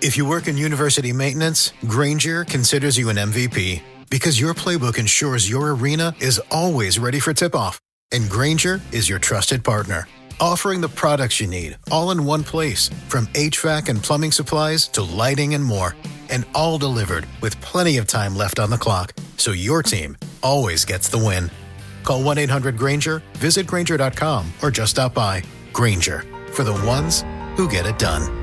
If you work in university maintenance, Granger considers you an MVP because your playbook ensures your arena is always ready for tip-off. And Granger is your trusted partner, offering the products you need all in one place, from HVAC and plumbing supplies to lighting and more. And all delivered with plenty of time left on the clock, so your team always gets the win. Call 1-800-GRANGER, visit Granger.com, or just stop by. Granger, for the ones who get it done.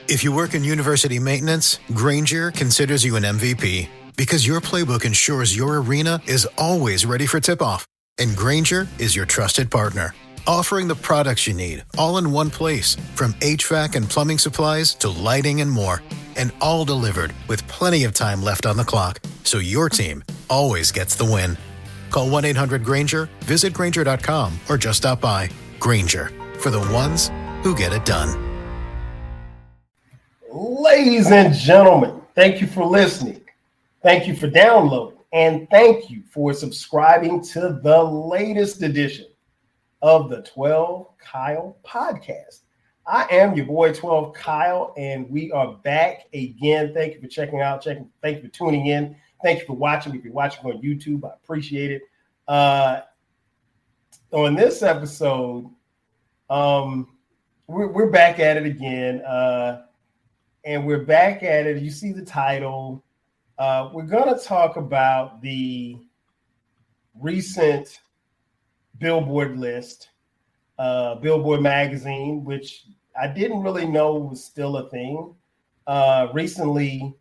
If you work in university maintenance, Granger considers you an MVP because your playbook ensures your arena is always ready for tip-off. And Granger is your trusted partner, offering the products you need all in one place, from HVAC and plumbing supplies to lighting and more. And all delivered with plenty of time left on the clock, so your team always gets the win. Call 1-800-GRANGER, visit Granger.com, or just stop by. Granger, for the ones who get it done. Ladies and gentlemen, thank you for listening. Thank you for downloading. And thank you for subscribing to the latest edition of the 12 Kyle podcast. I am your boy 12 Kyle, and we are back again. Thank you for checking out. Thank you for tuning in. Thank you for watching. If you're watching on YouTube, I appreciate it. On this episode, we're back at it again. And we're back at it. You see the title. We're going to talk about the recent Billboard list, Billboard magazine, which I didn't really know was still a thing, recently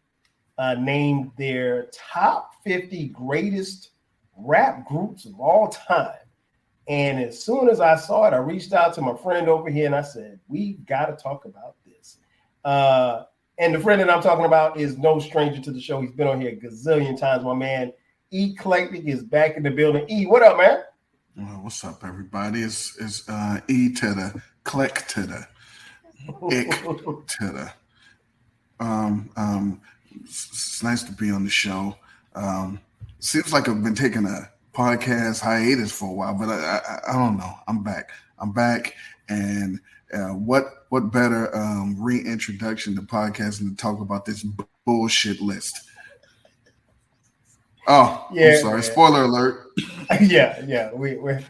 named their top 50 greatest rap groups of all time. And as soon as I saw it, I reached out to my friend over here and I said, we got to talk about this. And the friend that I'm talking about is no stranger to the show. He's been on here a gazillion times. My man, Eclectik, is back in the building. E, what up, man? Well, what's up, everybody? It's E to the click to the ick to the. It's nice to be on the show. Seems like I've been taking a podcast hiatus for a while, but I don't know. I'm back, and what better reintroduction to podcasting to talk about this bullshit list? Oh, yeah, I'm sorry. Man. Spoiler alert. Yeah. We're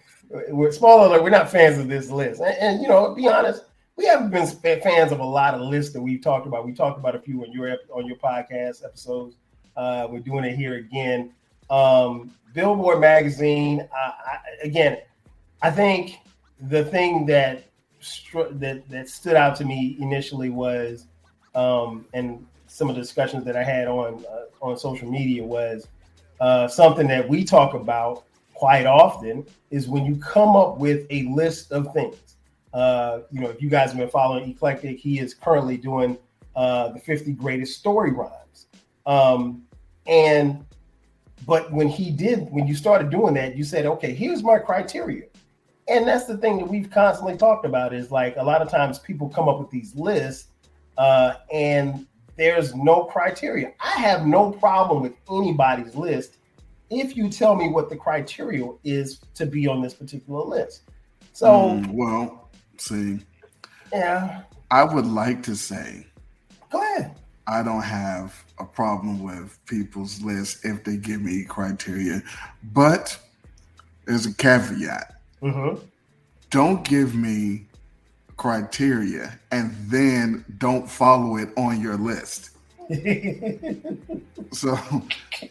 spoiler alert. We're not fans of this list, and to be honest, we haven't been fans of a lot of lists that we've talked about. We talked about a few on your podcast episodes. We're doing it here again. Billboard magazine. I think the thing that stood out to me initially was, and some of the discussions that I had on social media was something that we talk about quite often is when you come up with a list of things. If you guys have been following Eclectik, he is currently doing the 50 greatest story rhymes. But when you started doing that, you said, okay, here's my criteria. And that's the thing that we've constantly talked about is like a lot of times people come up with these lists and there's no criteria. I have no problem with anybody's list if you tell me what the criteria is to be on this particular list. So, yeah, I would like to say, go ahead. I don't have a problem with people's lists if they give me criteria, but there's a caveat. Mm-hmm. Don't give me criteria and then don't follow it on your list. So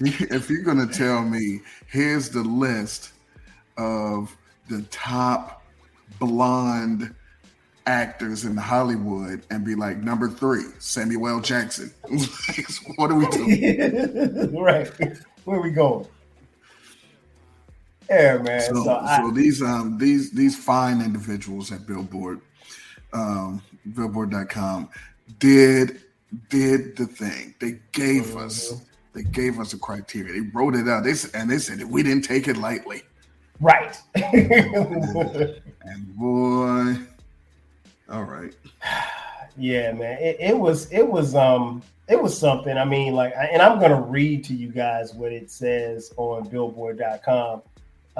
if you're going to tell me, here's the list of the top blonde actors in Hollywood and be like, number 3, Samuel L. Jackson. What are we doing? Right. Where are we going? Yeah, man. So these fine individuals at Billboard, Billboard.com did the thing. They gave us a criteria. They wrote it out. They said that we didn't take it lightly. Right. And boy, all right. Yeah, man. It was something. I mean, and I'm gonna read to you guys what it says on Billboard.com.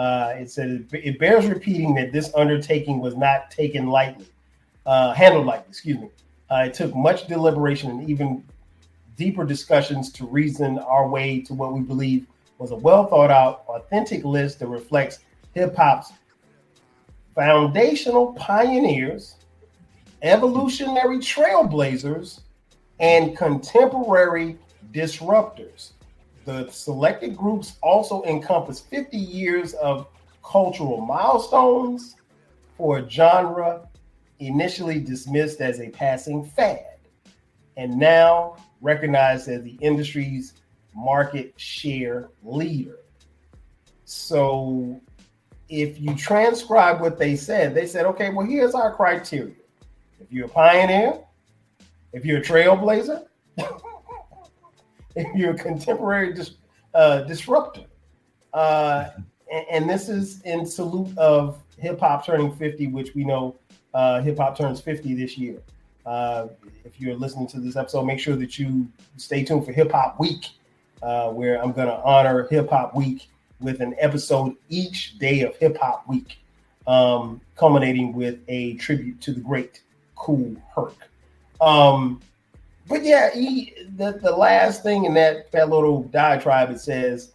It says it bears repeating that this undertaking was not handled lightly. It took much deliberation and even deeper discussions to reason our way to what we believe was a well thought out, authentic list that reflects hip hop's foundational pioneers, evolutionary trailblazers, and contemporary disruptors. The selected groups also encompass 50 years of cultural milestones for a genre initially dismissed as a passing fad and now recognized as the industry's market share leader. So if you transcribe what they said, okay, well, here's our criteria. If you're a pioneer, if you're a trailblazer, if you're a contemporary disruptor, and this is in salute of hip hop turning 50, which we know hip hop turns 50 this year. If you're listening to this episode, make sure that you stay tuned for Hip Hop Week, where I'm going to honor Hip Hop Week with an episode each day of Hip Hop Week, culminating with a tribute to the great Kool Herc. But yeah, the last thing in that little diatribe, it says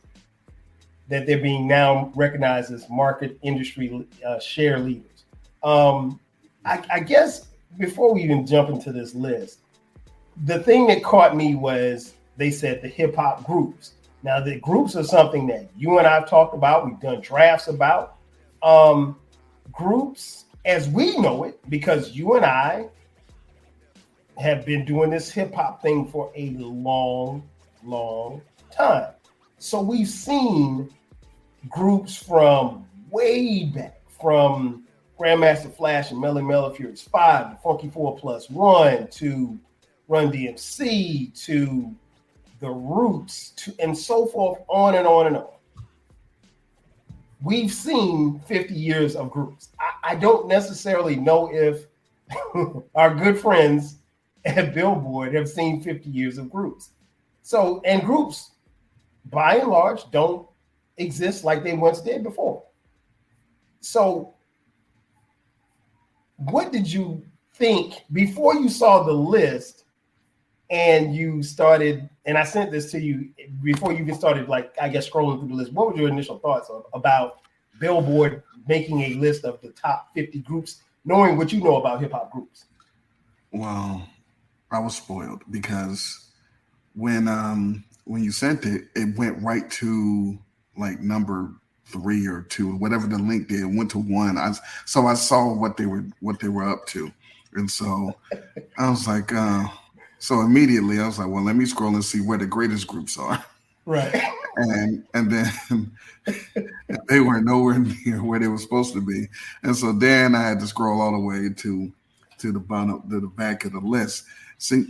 that they're being now recognized as market industry share leaders. I guess before we even jump into this list, the thing that caught me was they said the hip hop groups. Now, the groups are something that you and I've talked about. We've done drafts about. Groups, as we know it, because you and I have been doing this hip hop thing for a long, long time. So we've seen groups from way back, from Grandmaster Flash and Melly Melly Furious 5, to Funky 4+1, to Run DMC, to The Roots, to, and so forth, on and on and on. We've seen 50 years of groups. I don't necessarily know if our good friends at Billboard have seen 50 years of groups. So, and groups, by and large, don't exist like they once did before. So, what did you think before you saw the list and you started, and I sent this to you before you even started, like, I guess, scrolling through the list? What were your initial thoughts about Billboard making a list of the top 50 groups, knowing what you know about hip hop groups? Well, I was spoiled because when you sent it, it went right to like number 3 or 2, whatever the link did. It went to 1. I saw what they were up to, and so I was like, so immediately I was like, well, let me scroll and see where the greatest groups are. Right. And then they were nowhere near where they were supposed to be, and so then I had to scroll all the way to the bottom, to the back of the list. See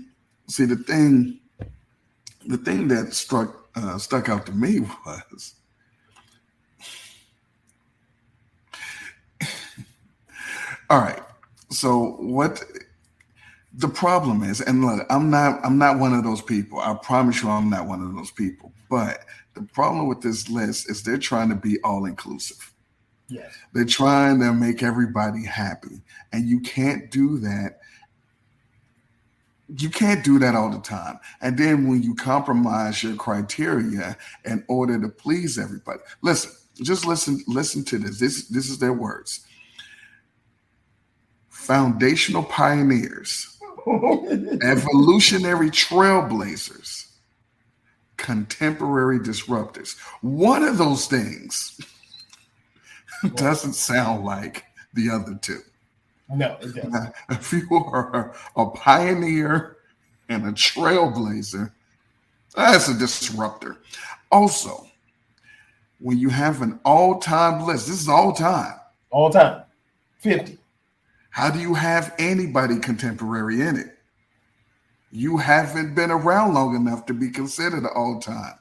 the thing that stuck out to me was all right. So what the problem is, and look, I'm not one of those people. I promise you, I'm not one of those people. But the problem with this list is they're trying to be all inclusive. Yes. They're trying to make everybody happy, and you can't do that. You can't do that all the time. And then when you compromise your criteria in order to please everybody, listen to this. This is their words. Foundational pioneers, evolutionary trailblazers, contemporary disruptors. One of those things doesn't sound like the other two. No, it doesn't. If you are a pioneer and a trailblazer, that's a disruptor. Also, when you have an all-time list, this is all-time. All-time, 50. How do you have anybody contemporary in it? You haven't been around long enough to be considered all-time.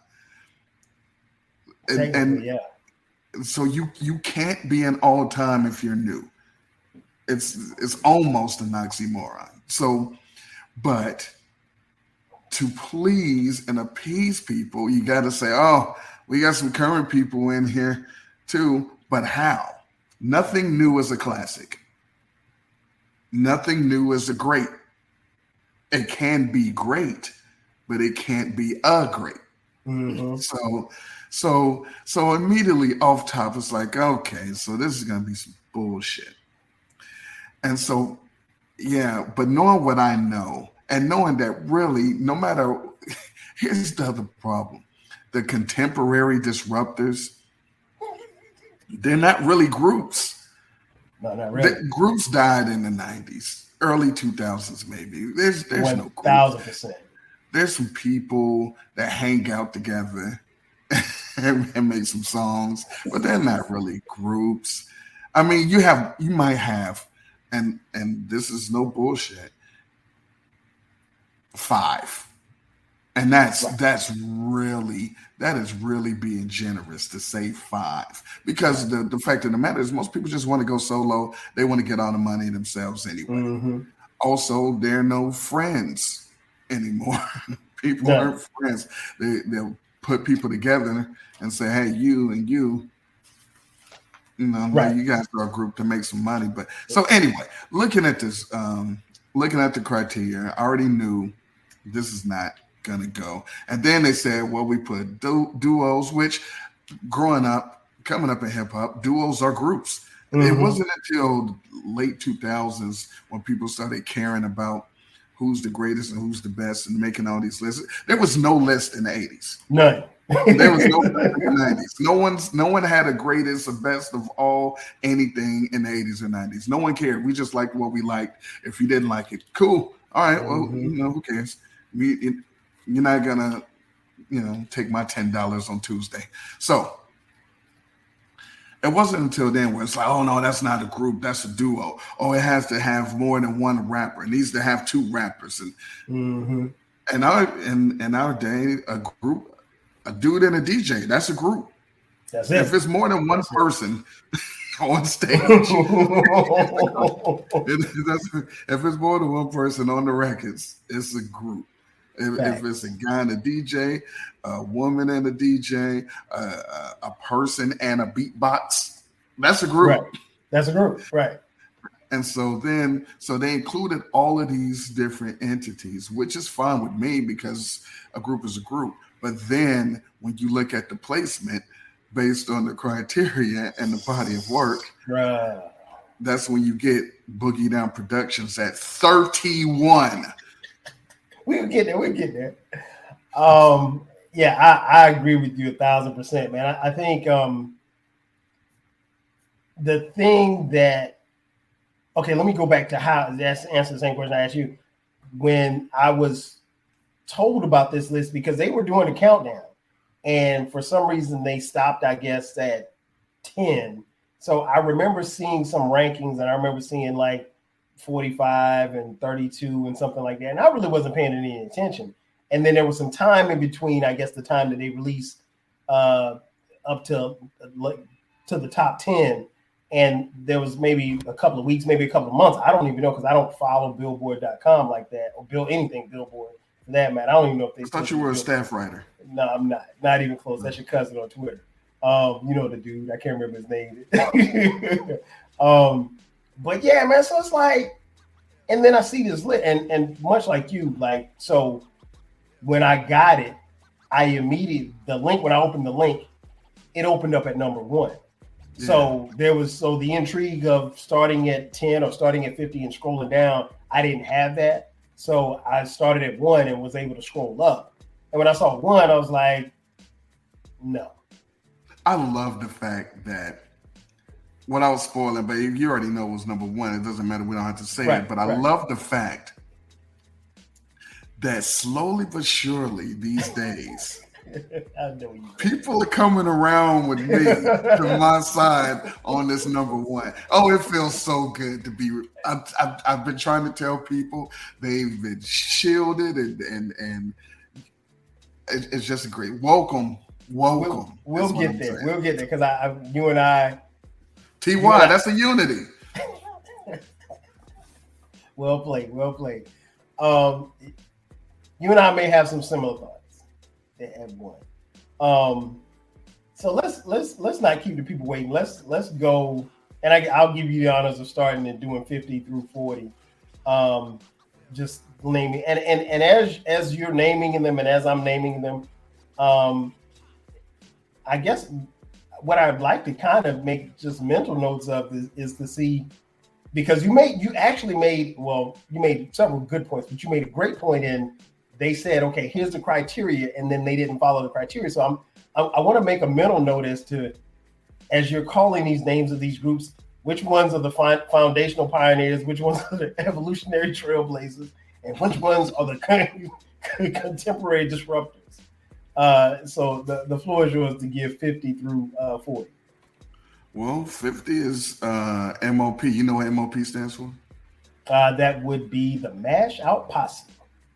And yeah. So you can't be an all-time if you're new. It's almost an oxymoron. So, but to please and appease people, you got to say, oh, we got some current people in here too. But how? Nothing new is a classic. Nothing new is a great. It can be great, but it can't be a great. Mm-hmm. So immediately off top, it's like, okay, so this is gonna be some bullshit. And so, yeah, but knowing what I know and knowing that really, no matter, here's the other problem: the contemporary disruptors, they're not really groups. No, not really. The groups died in the 90s, early 2000s, maybe. There's no group. 1,000%. There's some people that hang out together and make some songs, but they're not really groups. I mean, you might have, and this is no bullshit, 5. And that is really being generous to say 5, because the fact of the matter is most people just want to go solo. They want to get all the money themselves anyway. Mm-hmm. Also, there are no friends anymore. People aren't friends. They'll put people together and say, hey, you and you, you guys are a group to make some money. But so anyway, looking at this, looking at the criteria, I already knew this is not gonna go. And then they said, well, we put duos, which coming up in hip hop, duos are groups. Mm-hmm. It wasn't until late 2000s when people started caring about who's the greatest and who's the best and making all these lists. There was no list in the 80s. None. There was no list in the 90s. No one had a greatest or best of all anything in the 80s or 90s. No one cared. We just liked what we liked. If you didn't like it, cool. All right, well, who cares? You're not gonna, take my $10 on Tuesday. So it wasn't until then where it's like, oh no, that's not a group, that's a duo. Oh, it has to have more than one rapper. It needs to have 2 rappers. And in our day, a group, a dude and a DJ, that's a group. That's it. If it's more than one person on stage, if it's more than one person on the records, it's a group. If it's a guy and a DJ, a woman and a DJ, a person and a beatbox, that's a group. Right. That's a group, right? And so they included all of these different entities, which is fine with me because a group is a group. But then when you look at the placement based on the criteria and the body of work, right, that's when you get Boogie Down Productions at 31. We'll get there. Yeah, I agree with you 1,000%, man. I think the thing that, okay, let me go back to answer the same question I asked you. When I was told about this list, because they were doing a countdown, and for some reason they stopped, I guess, at 10. So I remember seeing some rankings, and I remember seeing like 45 and 32 and something like that. And I really wasn't paying any attention. And then there was some time in between, I guess, the time that they released up to the top 10. And there was maybe a couple of weeks, maybe a couple of months. I don't even know, because I don't follow Billboard.com like that, or anything Billboard for that matter. I don't even know if they. I thought you were a staff writer. No, I'm not. Not even close. That's your cousin on Twitter. You know the dude. I can't remember his name. But yeah, man, so it's like, and then I see this list, and much like you, like, so when I got it, when I opened the link, it opened up at number 1. Yeah. So the intrigue of starting at 10 or starting at 50 and scrolling down, I didn't have that. So I started at 1 and was able to scroll up. And when I saw 1, I was like, no. I love the fact that, what I was spoiling, but you already know it was number 1. It doesn't matter. We don't have to say it. But I love the fact that slowly but surely these days, people are coming around with me to my side on this number 1. Oh, it feels so good to be. I've been trying to tell people, they've been shielded, and it's just a great welcome. We'll get there. We'll get there, because you and I. TY, that's a unity. Well played. You and I may have some similar thoughts at 1. So let's not keep the people waiting. Let's go, and I'll give you the honors of starting and doing 50 through 40. just naming and as you're naming them and as I'm naming them, I guess what I'd like to kind of make just mental notes of is to see, because you actually made several good points, but you made a great point in, they said, okay, here's the criteria, and then they didn't follow the criteria. So I want to make a mental note as you're calling these names of these groups, which ones are the foundational pioneers, which ones are the evolutionary trailblazers, and which ones are the contemporary disruptors. So the floor is yours to give 50 through 40. Well, 50 is MOP. You know what MOP stands for? That would be the Mash Out Posse.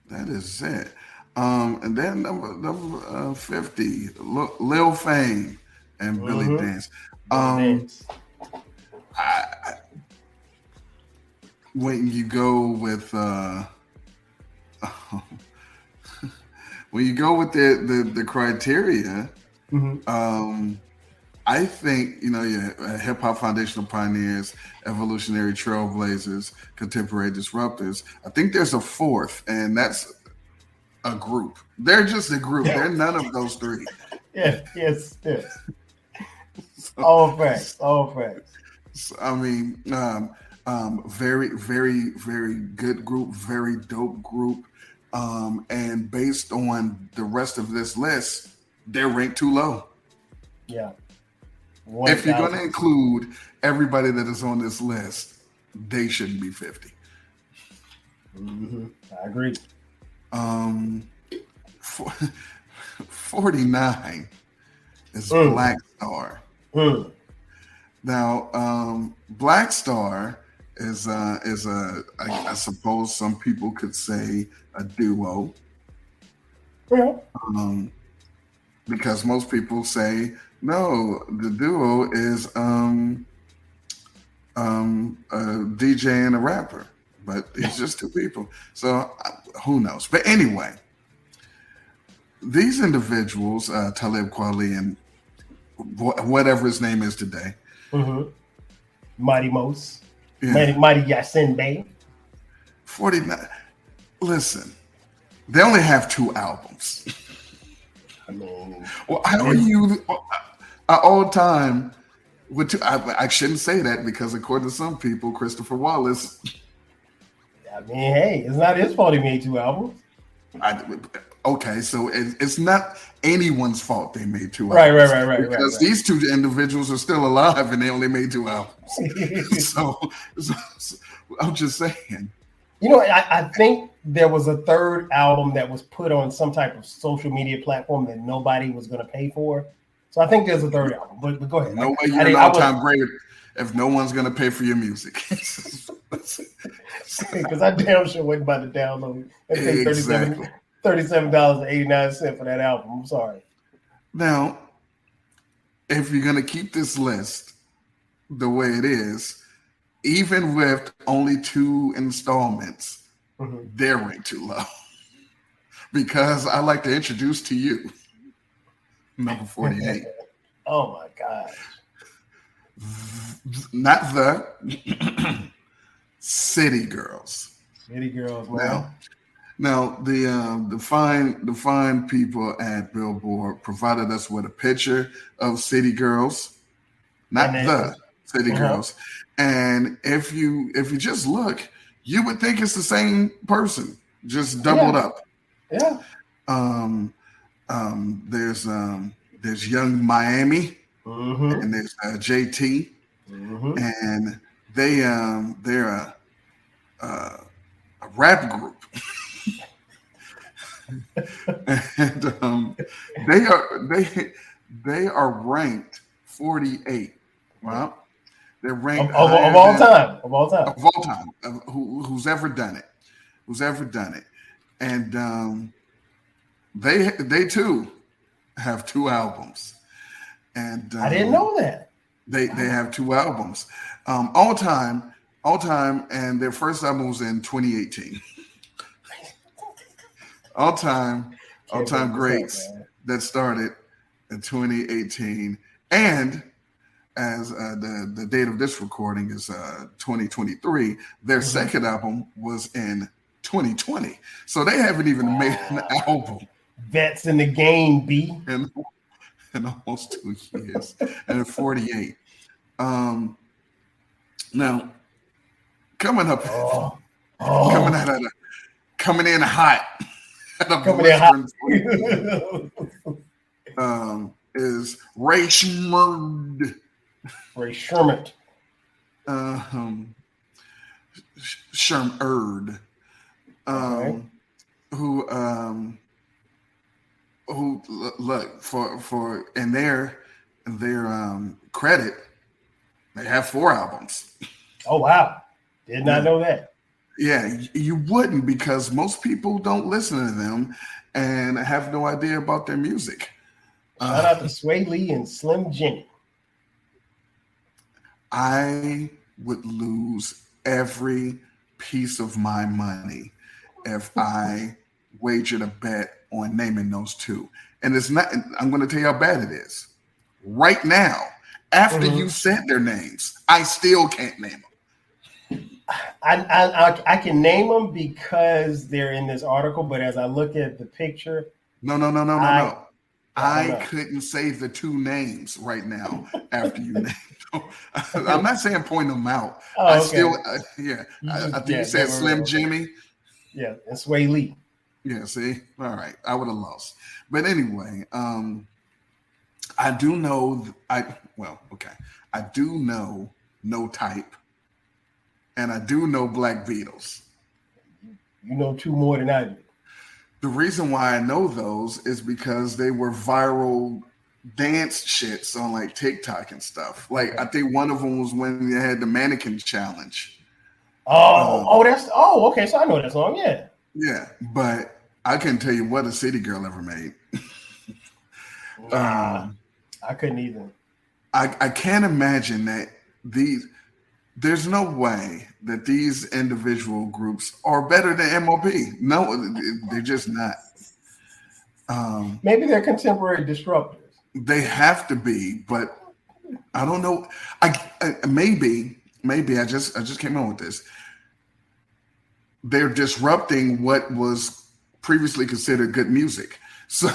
That is it. And then number 50, Lil Fame and Billy Dance. When you go with the criteria, I think, hip hop foundational pioneers, evolutionary trailblazers, contemporary disruptors. I think there's a fourth, and that's a group. They're just a group. They're none of those three. Yes. All facts. So, I mean, very, very, very good group, very dope group. And based on the rest of this list, they're ranked too low. Yeah. 1, if you're going to include everybody that is on this list, they shouldn't be 50. I agree. 49 is Black Star. Now, Black Star is I suppose some people could say a duo. Yeah. Because most people say no, the duo is a DJ and a rapper, but it's just two people. So who knows? But anyway, these individuals, Talib Kweli and whatever his name is today, Mighty Mos, Mighty Yasin Bey, 49. Listen, they only have 2 albums. I mean, well, how are you all time with 2? I shouldn't say that because according to some people, Christopher Wallace. I mean, hey, it's not his fault he made 2 albums. Okay, so it's not anyone's fault they made 2 albums. Right. Because these 2 individuals are still alive and they only made 2 albums. so I'm just saying. I think there was a third album that was put on some type of social media platform that nobody was going to pay for. So I think there's a third album. But go ahead. No way you're an all-time great if no one's going to pay for your music. Because I damn sure wasn't about to download and pay $37.89 for that album. I'm sorry. Now, if you're going to keep this list the way it is, even with only 2 installments, they're ranked too low. Because I like to introduce to you number 48. Oh my gosh. Not the City Girls. City Girls, man. Now the fine people at Billboard provided us with a picture of City Girls, not the City Girls. And if you just look, you would think it's the same person, just doubled up. Yeah. There's Young Miami, and there's JT, and they're a rap group. And they are ranked 48. Wow. They're ranked of all time. Of all time. Who's ever done it. And they too have 2 albums. And I didn't know that. They have 2 albums. All time, and their first album was in 2018. All time greats that started in 2018. And as the date of this recording is 2023, their second album was in 2020. So they haven't even made an album Vets in the game, B. in almost 2 years. And at 48. Now, coming up, coming in hot. Coming in hot. Is Ray Sherman. Ray Sherman. Sherman. Who look for in their credit, they have 4 albums. Oh wow. Did not know that. Yeah, you wouldn't, because most people don't listen to them and have no idea about their music. Shout out to Sway Lee and Slim Jimmy. I would lose every piece of my money if I wagered a bet on naming those 2. And it's not, I'm going to tell you how bad it is. Right now, after you said their names, I still can't name them. I can name them because they're in this article, but as I look at the picture, no. I couldn't say the 2 names right now after you named them. I'm not saying point them out. I think you said Slim Jimmy. Yeah, and Sway Lee. Yeah, see? All right. I would have lost. But anyway, I do know I do know No Type, and I do know Black Beatles. You know 2 more than I do. The reason why I know those is because they were viral dance shits on like TikTok and stuff. Like I think one of them was when they had the mannequin challenge. Okay. So I know that song. Yeah. Yeah, but I couldn't tell you what a City Girl ever made. I couldn't either. I can't imagine that there's no way that these individual groups are better than MOP. No, they're just not. Maybe they're contemporary disruptors. They have to be, but I don't know. Maybe I just came on with this. They're disrupting what was previously considered good music. So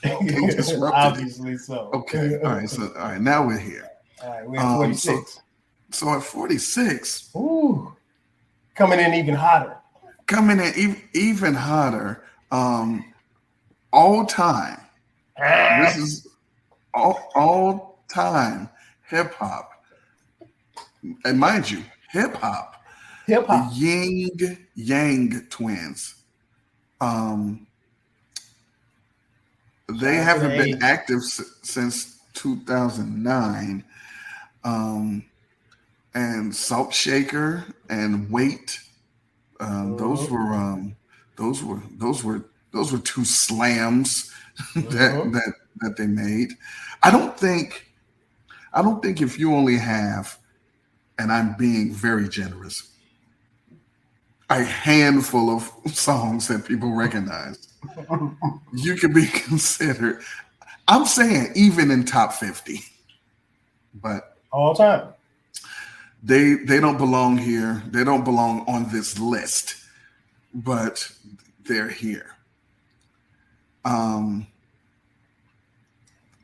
they disrupted obviously it. So. Okay. All right. Now we're here. All right, we're at 46. So at 46, coming in even hotter. Even hotter. All time. This is all time hip hop. And mind you, hip hop. The Yin Yang twins. They haven't been active since 2009. And Salt Shaker and Weight. Those were 2 slams that they made. I don't think if you only have, and I'm being very generous, a handful of songs that people recognize, you could be considered, I'm saying even in top 50, but all time. They don't belong here. They don't belong on this list, but they're here. Now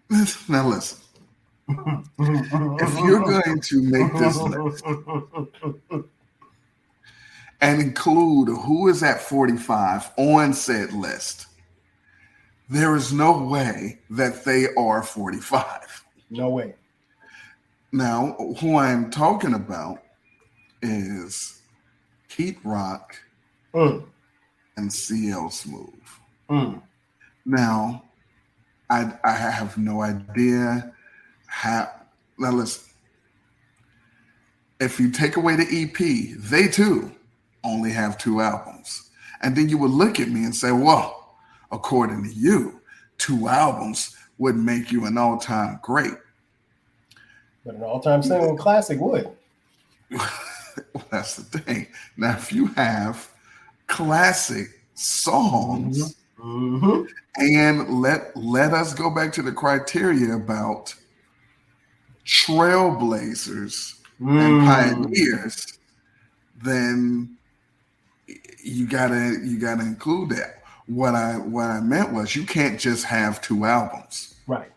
listen. If you're going to make this list and include who is at 45 on said list, there is no way that they are 45. No way. Now, who I'm talking about is Heat Rock and CL Smooth. Now, I have no idea how. Now, listen. If you take away the EP, they too only have 2 albums. And then you would look at me and say, well, according to you, 2 albums would make you an all-time great. But an all-time single classic would. That's the thing. Now, if you have classic songs, and let us go back to the criteria about trailblazers and pioneers, then you gotta include that. What I meant was you can't just have 2 albums. Right.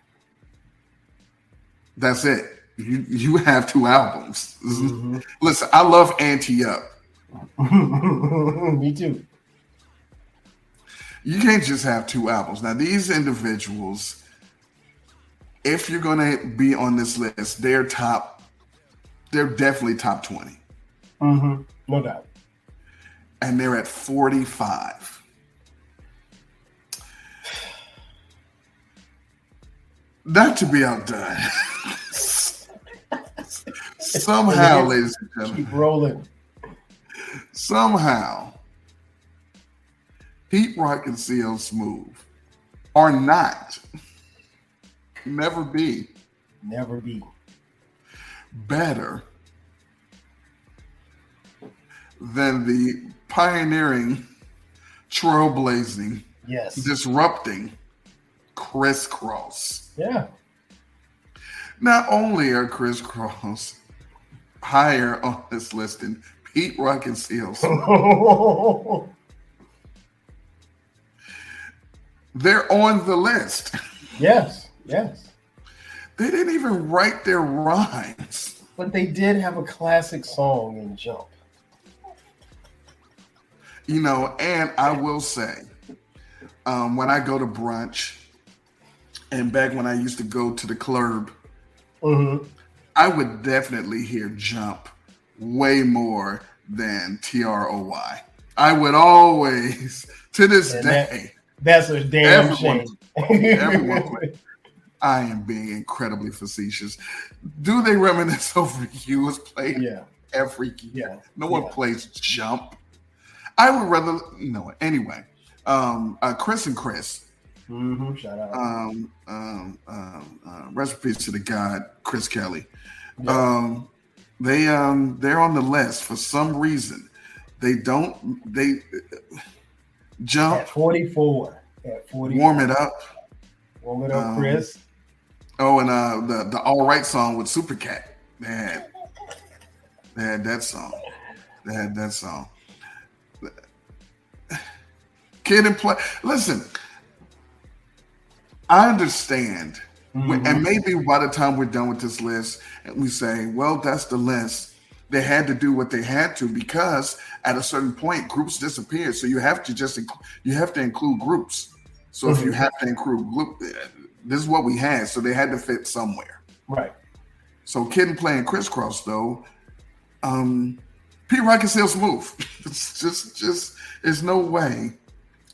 That's it. You have 2 albums. Mm-hmm. Listen, I love Ante Up. Me too. You can't just have 2 albums. Now, these individuals, if you're going to be on this list, they're definitely top 20. Mm-hmm. No doubt. And they're at 45. Not to be outdone. Somehow, ladies and gentlemen. Keep rolling. Somehow, Pete Rock and CL Smooth are not, never be better than the pioneering, trailblazing, disrupting Crisscross. Yeah. Not only are Crisscross higher on this list than Pete Rock and CL Smooth, they're on the list. Yes. They didn't even write their rhymes. But they did have a classic song in Jump. You know, and I will say, when I go to brunch, and back when I used to go to the club, I would definitely hear Jump way more than TROY. I would always, to this day. That's a damn shame. Everyone, I am being incredibly facetious. Do they reminisce over You was played every year? Yeah. No one plays Jump. I would rather, anyway. Chris and Chris. Mm-hmm. Shout out. Rest in peace to the God, Chris Kelly. Yeah. They're on the list for some reason. They Jump at 44. Warm It Up. Warm It Up, Chris. Oh, and the All Right song with Supercat. They had that song. Kid and Play. Listen, I understand. And maybe by the time we're done with this list, and we say, well, that's the list. They had to do what they had to because at a certain point, groups disappeared. So you have to include groups. So if you have to include group, this is what we had. So they had to fit somewhere. Right. So Kid and Play and Crisscross, though, Pete Rock and CL Smooth. It's just, there's no way.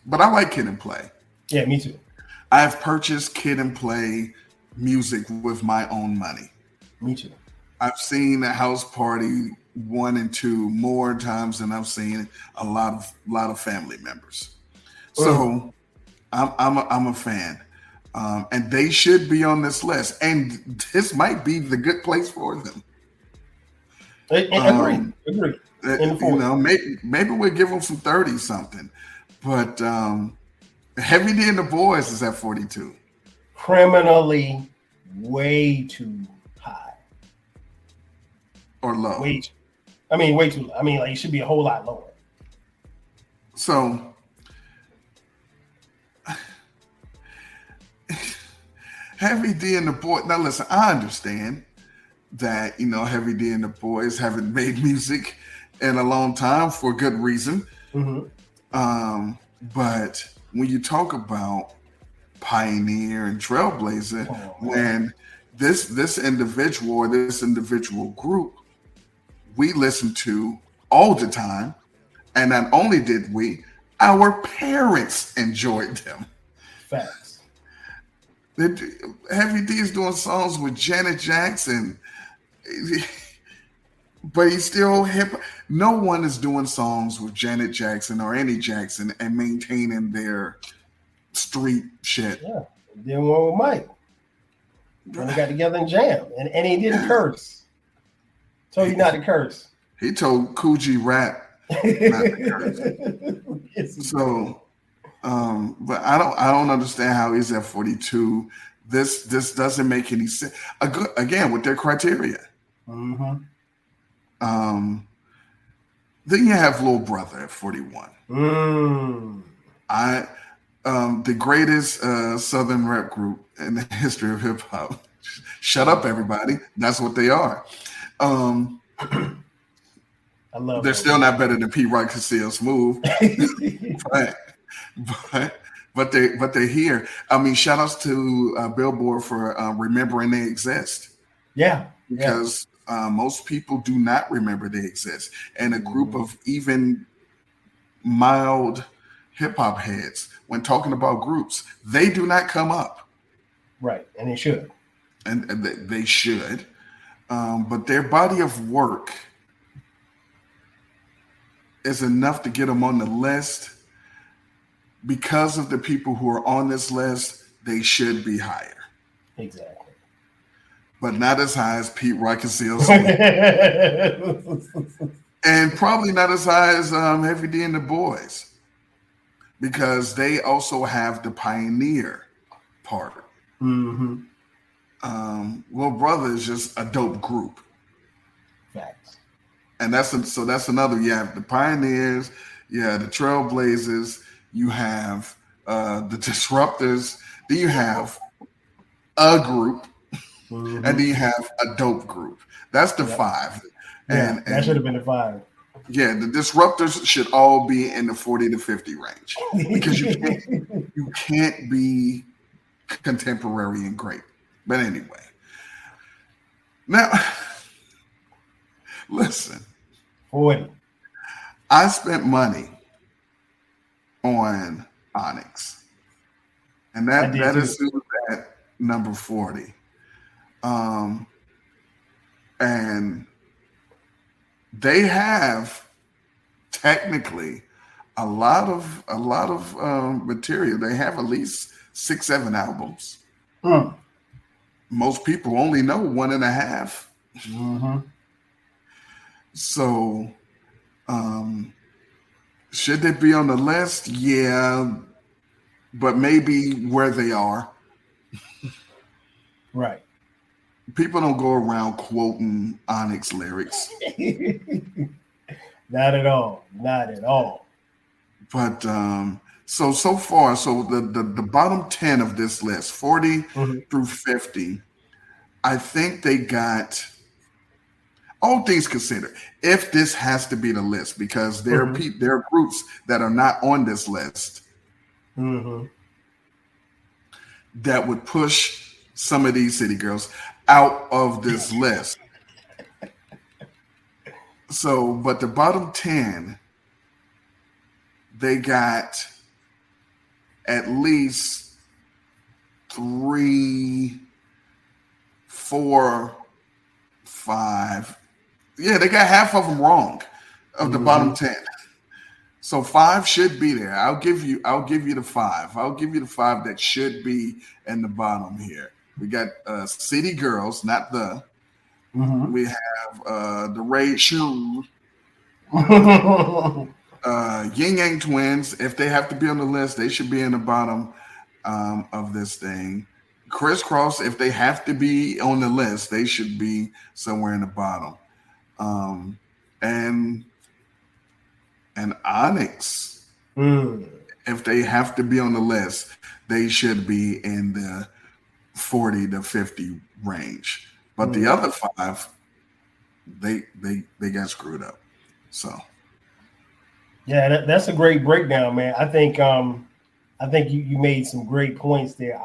But I like Kid and Play. Yeah, me too. I've purchased Kid and Play music with my own money. Me too. I've seen the House Party 1 and 2 more times than I've seen a lot of family members. So I'm a fan, and they should be on this list. And this might be the good place for them. Agree. Maybe we'll give them some 30 something, but Heavy D and the Boys is at 42. Criminally, way too high. Or low. Way too low. I mean, like it should be a whole lot lower. So Heavy D and the Boys. Now listen, I understand that Heavy D and the Boys haven't made music in a long time for good reason. But when you talk about pioneer and trailblazer, when this individual or this individual group we listen to all the time, and not only did we, our parents enjoyed them. Facts. Heavy D is doing songs with Janet Jackson, but he's still hip. No one is doing songs with Janet Jackson or any Jackson and maintaining their street shit. Yeah. Then one with Mike. When they got together and jammed, and he didn't curse. Told you not to curse. He told Coogee Rap not to curse. So, but I don't understand how he's at 42. This doesn't make any sense. Again, with their criteria. Then you have Lil Brother at 41. The greatest Southern rap group in the history of hip hop. Shut up, everybody. That's what they are. I love. They're still not better than Pete Rock, Conceal Smooth, but they're here. I mean, shout outs to Billboard for remembering they exist. Yeah, because most people do not remember they exist, and a group of even mild hip hop heads, when talking about groups, they do not come up. Right, and they should. And they should. But their body of work is enough to get them on the list. Because of the people who are on this list, they should be higher. Exactly. But not as high as Pete Rock and Seals. And probably not as high as Heavy D and the Boys. Because they also have the pioneer part. Mm-hmm. Lil Brother is just a dope group. Facts. And that's another. You have the pioneers, you have the trailblazers, you have the disruptors, then you have a group, and then you have a dope group. That's the five. And that should have been the five. Yeah, the disruptors should all be in the 40 to 50 range. Because you can't be contemporary and great. But anyway. Now, listen. 40. I spent money on Onyx. And that is at number 40. And they have technically a lot of material. They have at least 6-7 albums. Most people only know 1.5. Mm-hmm. So should they be on the list? Yeah, but maybe where they are. Right. People don't go around quoting Onyx lyrics. Not at all. Not at all. But so far, the bottom 10 of this list, 40 through 50, I think they got, all things considered, if this has to be the list, because there are groups that are not on this list that would push some of these city girls out of this list. So, but the bottom 10, they got at least 3, 4, 5. Yeah, they got half of them wrong of the bottom 10. So 5 should be there. I'll give you the 5. I'll give you the 5 that should be in the bottom here. We got City Girls, not the. We have the Raid Shoes. Yin Yang Twins, if they have to be on the list, they should be in the bottom of this thing. Crisscross, if they have to be on the list, they should be somewhere in the bottom. And Onyx, if they have to be on the list, they should be in the 40 to 50 range. But the other 5, they got screwed up. So yeah, that's a great breakdown, man. I think you made some great points there.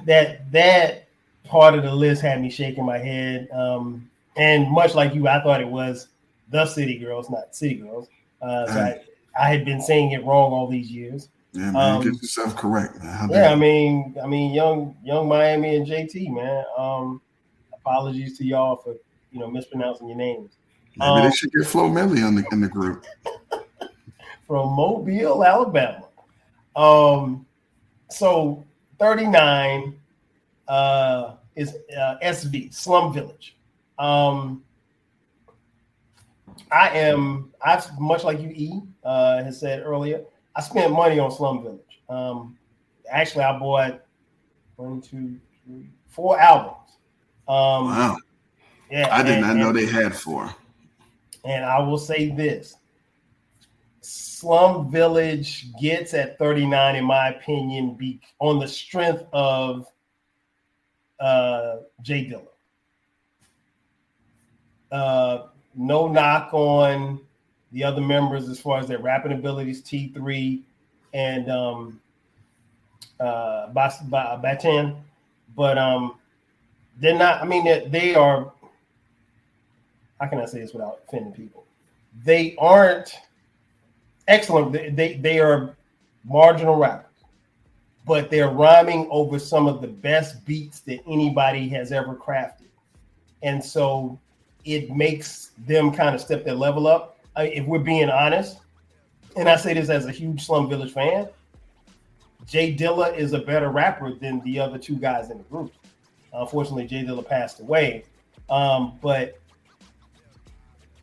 That part of the list had me shaking my head. And much like you, I thought it was the City Girls, not City Girls. So I had been saying it wrong all these years. Yeah, man, get yourself correct, man. Yeah, I mean, young Miami and JT, man. Apologies to y'all for mispronouncing your names. Maybe they should get Flo Milli in the group. From Mobile, Alabama. So 39 is SV, Slum Village. I've much like you, E, has said earlier, I spent money on Slum Village. Actually, I bought 1, 2, 3, 4 albums. Wow. Yeah, I did not know they had 4. And I will say this. Slum Village gets at 39, in my opinion, on the strength of Jay Dilla. No knock on the other members as far as their rapping abilities, T3 and Batan, but they're not. I mean, they are. How can I say this without offending people? They aren't excellent. They are marginal rappers, but they're rhyming over some of the best beats that anybody has ever crafted, and so it makes them kind of step their level up. If we're being honest, and I say this as a huge Slum Village fan, Jay Dilla is a better rapper than the other two guys in the group. Unfortunately, Jay Dilla passed away, but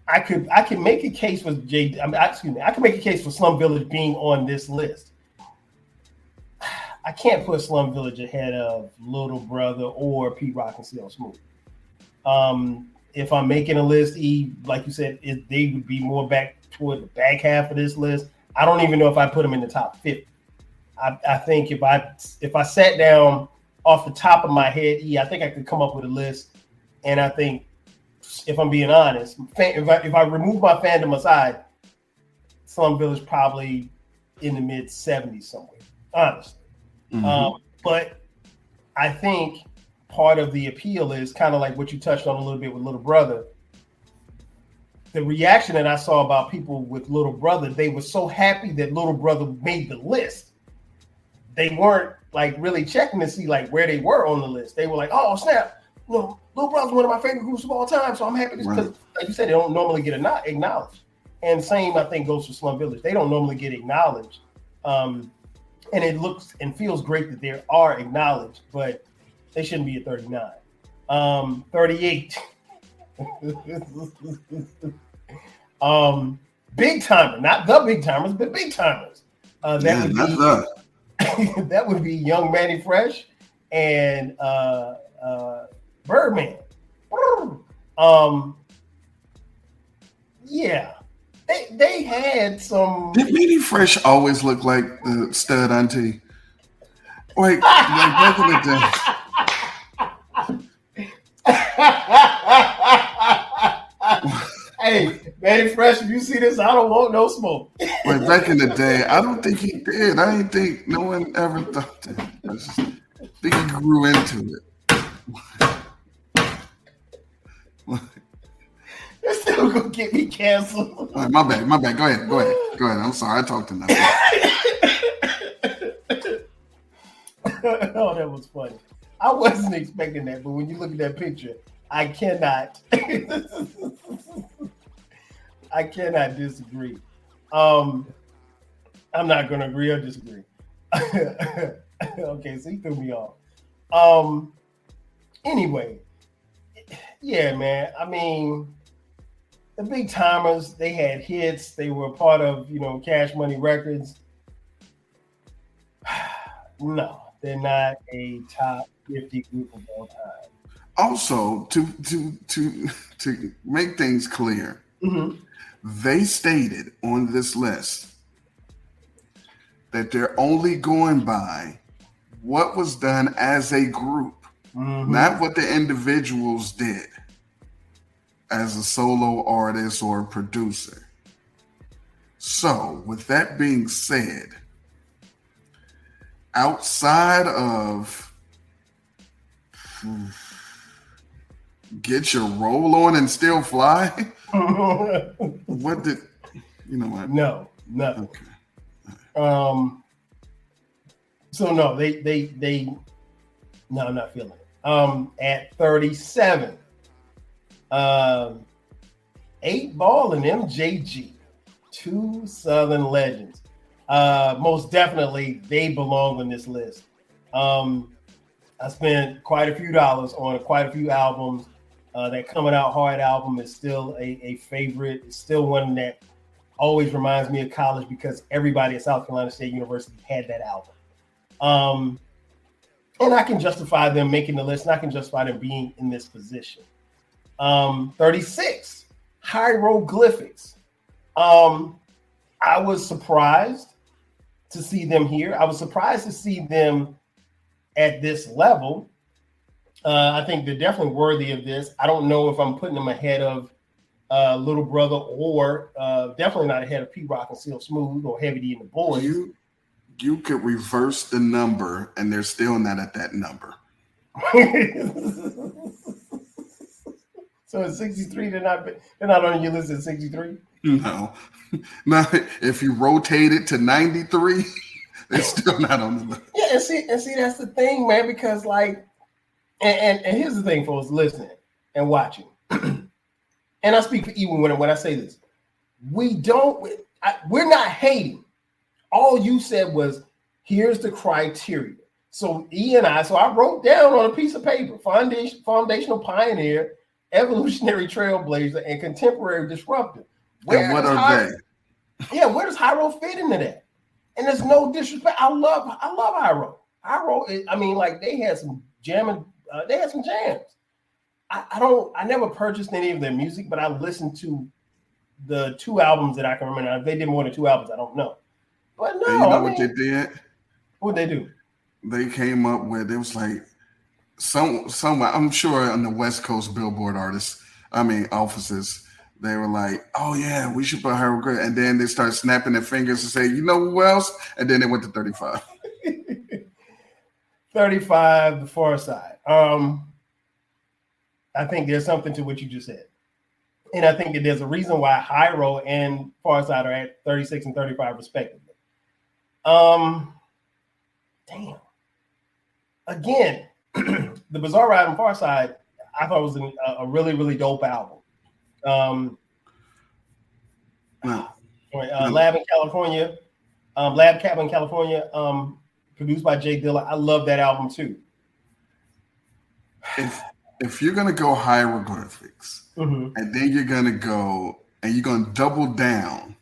I could make a case for I can make a case for Slum Village being on this list. I can't put Slum Village ahead of Little Brother or Pete Rock and CL Smooth. If I'm making a list, like you said, they would be more back toward the back half of this list. I don't even know if I put them in the top 50. I think if I sat down off the top of my head, I think I could come up with a list. And I think, if I'm being honest, if I remove my fandom aside, Slum Village probably in the mid 70s somewhere, honestly. Mm-hmm. But I think part of the appeal is kind of like what you touched on a little bit with Little Brother. The reaction that I saw about people with Little Brother, they were so happy that Little Brother made the list. They weren't like really checking to see like where they were on the list. They were like, "Oh snap! Little Brother's one of my favorite groups of all time." So I'm happy because, like you said, they don't normally get acknowledged. And same, I think, goes for Slum Village. They don't normally get acknowledged, and it looks and feels great that they are acknowledged, but they shouldn't be at 39. 38. Big timer, not the big timers, but big timers. That would be Young Manny Fresh and Birdman. Yeah, they had some. Did Manny Fresh always look like the stud auntie? Like back in the day. Hey, Manny Fresh, if you see this, I don't want no smoke. Like back in the day, I don't think he did. I didn't think no one ever thought that. I just think he grew into it. This still gonna get me canceled. Right, my bad. Go ahead. I'm sorry, I talked enough. Oh, that was funny. I wasn't expecting that, but when you look at that picture, I cannot disagree. I'm not going to agree or disagree. Okay, so he threw me off. Anyway, yeah, man. I mean, the big timers, they had hits. They were a part of, Cash Money Records. No, they're not a top 50 group of all time. Also, to make things clear, mm-hmm. They stated on this list that they're only going by what was done as a group, mm-hmm. not what the individuals did as a solo artist or producer. So, with that being said, outside of Get Your Roll On and Still Fly, what did you know? What? No, nothing. Okay. So no, they no, I'm not feeling it. At 37, 8 Ball and MJG, two Southern legends. Most definitely, they belong on this list. I spent quite a few dollars on quite a few albums. That Coming Out Hard album is still a favorite. It's still one that always reminds me of college because everybody at South Carolina State University had that album. And I can justify them making the list, and I can justify them being in this position. 36, hieroglyphics. I was surprised to see them here. I was surprised to see them at this level. I think they're definitely worthy of this. I don't know if I'm putting them ahead of Little Brother or definitely not ahead of P-Rock and Seal Smooth or Heavy D and the Boys. You could reverse the number and they're still not at that number. So at 63, they're not on your list at 63? No. Now, if you rotate it to 93, they're still not on the list. Yeah, and see that's the thing, man, because like, and here's the thing for us listening and watching. And I speak even when I say this, we're not hating. All you said was, here's the criteria. So I wrote down on a piece of paper, foundational pioneer, evolutionary trailblazer, and contemporary disruptor. And what are they? Yeah, where does Hyro fit into that? And there's no disrespect. I love Hyro. Hyro, I mean, like they had some jams. I never purchased any of their music, but I listened to the 2 albums that I can remember. If they did more than 2 albums, I don't know. But no, and you know what they did? What'd they do? They came up with, it was like someone, I'm sure on the West Coast Billboard offices, they were like, oh yeah, we should put her great. And then they start snapping their fingers and say, you know who else? And then they went to 35. 35, the far side. I think there's something to what you just said. And I think that there's a reason why Hyro and Farside are at 36 and 35 respectively. Damn. Again, the Bizarre Ride and Farside, I thought was a really, really dope album. Lab in California, Lab Cab in California, produced by Jay Dilla. I love that album too. If you're gonna go hieroglyphics, and then you're gonna go and you're gonna double down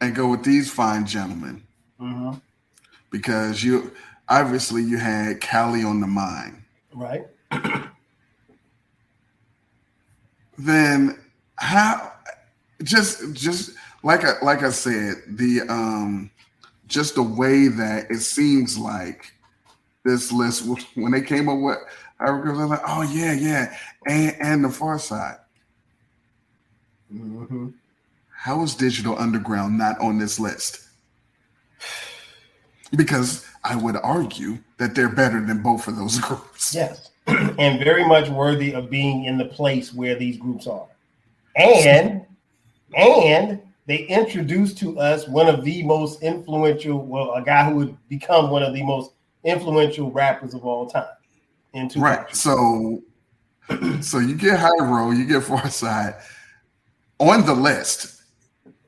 and go with these fine gentlemen, because you had Cali on the mind, right? Then how? Just like I said, the just the way that it seems like this list, when they came up with, I was like, oh yeah, and the Far Side. How is Digital Underground not on this list? Because I would argue that they're better than both of those groups. Yes, and very much worthy of being in the place where these groups are. And they introduced to us one of the most influential, a guy who would become one of the most influential rappers of all time. Right. So you get Hyro, you get Farside on the list.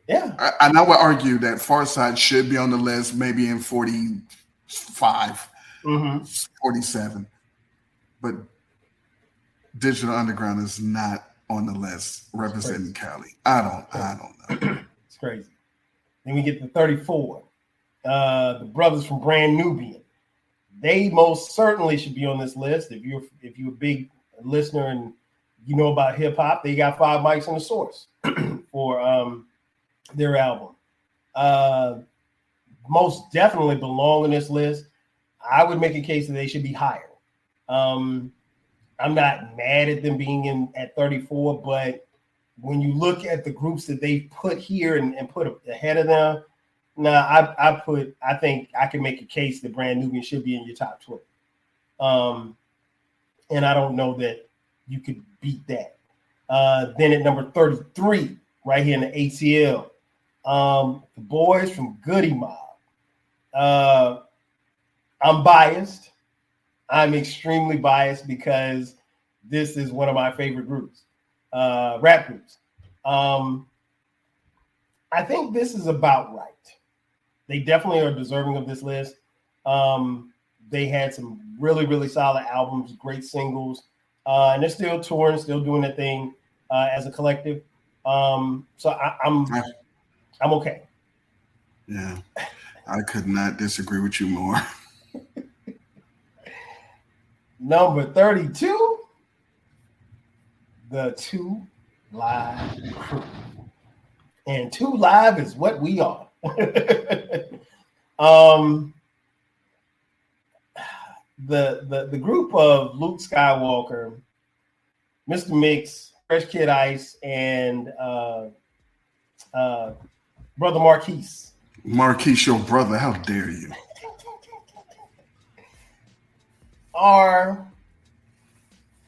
Yeah. I would argue that Farside should be on the list, maybe in 45, 47. But Digital Underground is not on the list representing Cali. I don't know. It's crazy. Then we get to 34. The brothers from Brand Nubian. They most certainly should be on this list. If you're a big listener and you know about hip hop, they got 5 mics in the source for their album. Most definitely belong on this list. I would make a case that they should be higher. I'm not mad at them being at 34, but when you look at the groups that they put here and put ahead of them, I think I can make a case that Brand Nubian should be in your top 20. And I don't know that you could beat that. Then at number 33, right here in the ATL, the boys from Goody Mob. I'm biased. I'm extremely biased because this is one of my favorite groups, rap groups. I think this is about right. They definitely are deserving of this list. They had some really, really solid albums, great singles, and they're still touring, still doing their thing as a collective. So I'm okay. Yeah, I could not disagree with you more. Number 32, the 2 live crew. And 2 Live is what we are. The group of Luke Skywalker, Mr. Mix, Fresh Kid Ice, and Brother Marquise. Marquise, your brother, how dare you? Are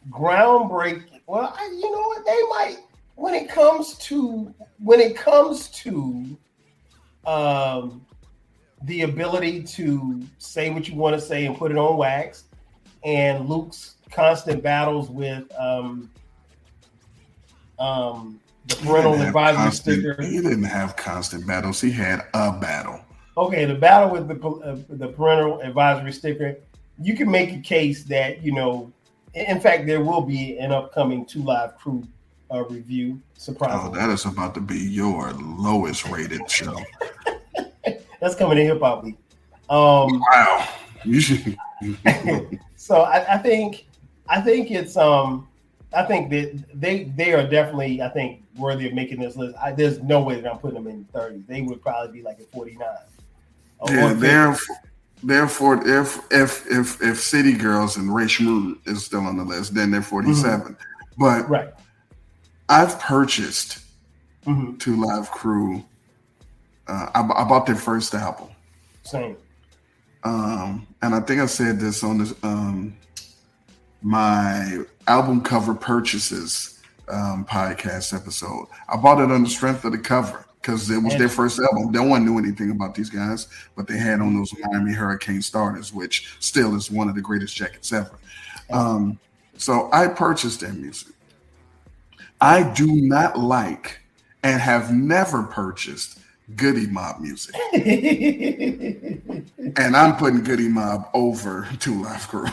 groundbreaking. Well, you know what? They might when it comes to the ability to say what you want to say and put it on wax, and Luke's constant battles with the parental advisory sticker. He didn't have constant battles. He had a battle. Okay, the battle with the parental advisory sticker. You can make a case that, you know, in fact, there will be an upcoming 2 Live Crew review. Surprise! Oh, that is about to be your lowest rated show. That's coming in Hip Hop Week. Wow. You should. So I think it's I think that they are definitely, I think, worthy of making this list. There's no way that I'm putting them in 30. They would probably be like at 49. Yeah, therefore, if City Girls and Ray Shmoo is still on the list, then they're 47. Mm-hmm. But right. I've purchased 2 Live Crew. I bought their first album. Same. And I think I said this on this my album cover purchases podcast episode. I bought it on the strength of the cover because it was their first album. No one knew anything about these guys, but they had on those Miami Hurricane starters, which still is one of the greatest jackets ever. So I purchased their music. I do not like and have never purchased Goody Mob music. And I'm putting Goody Mob over 2 Live Crew.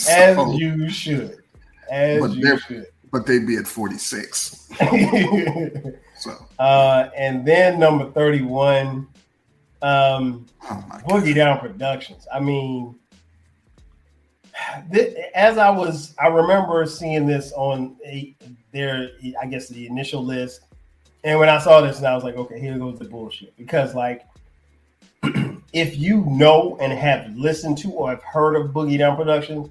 As you should. But they'd be at 46. So. And then number 31, Boogie Down Productions. I mean, I remember seeing this on their, I guess, the initial list. And when I saw this, and I was like, okay, here goes the bullshit. Because, like, if you know and have listened to or have heard of Boogie Down Productions,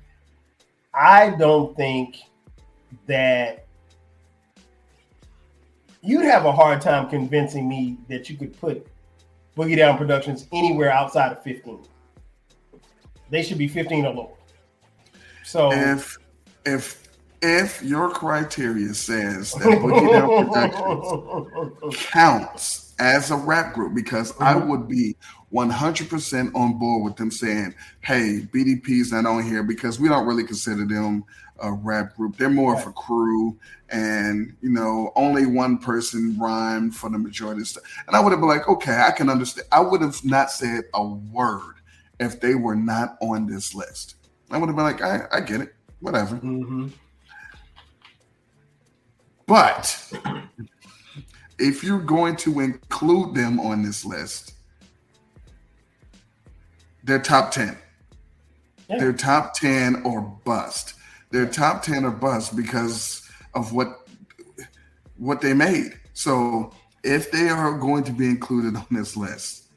I don't think that you'd have a hard time convincing me that you could put Boogie Down Productions anywhere outside of 15. They should be 15 or lower. So if your criteria says that Boogie Down Productions counts as a rap group, because I would be 100% on board with them saying, hey, BDP's not on here because we don't really consider them a rap group. They're more of a crew, and, you know, only one person rhymed for the majority of stuff. And I would have been like, okay, I can understand. I would have not said a word if they were not on this list. I would have been like, I get it, whatever. Mm-hmm. But if you're going to include them on this list, they're top 10. Yeah. They're top 10 or bust. They're top 10 or bust because of what they made. So if they are going to be included on this list,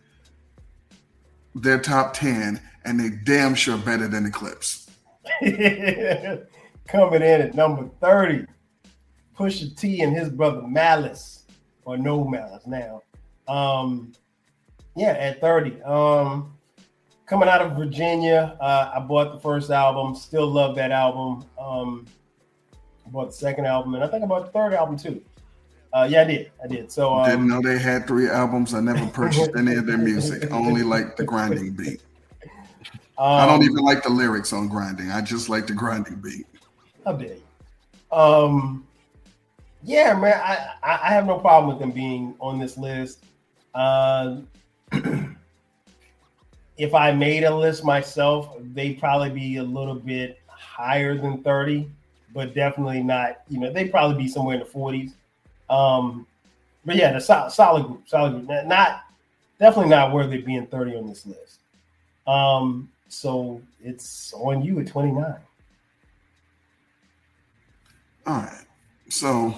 they're top 10 and they damn sure better than the Clips. Coming in at number 30, Pusha T and his brother Malice, or No Malice now. At 30. Coming out of Virginia, I bought the first album. Still love that album. I bought the second album, and I think I bought the third album too. I did. So didn't know they had 3 albums. I never purchased any of their music. I only like the grinding beat. I don't even like the lyrics on grinding. I just like the grinding beat. How dare you? Yeah, man. I have no problem with them being on this list. If I made a list myself, they'd probably be a little bit higher than 30, but definitely not, they'd probably be somewhere in the 40s. But yeah, the solid group. Definitely not worthy of being 30 on this list. So it's on you at 29. All right. So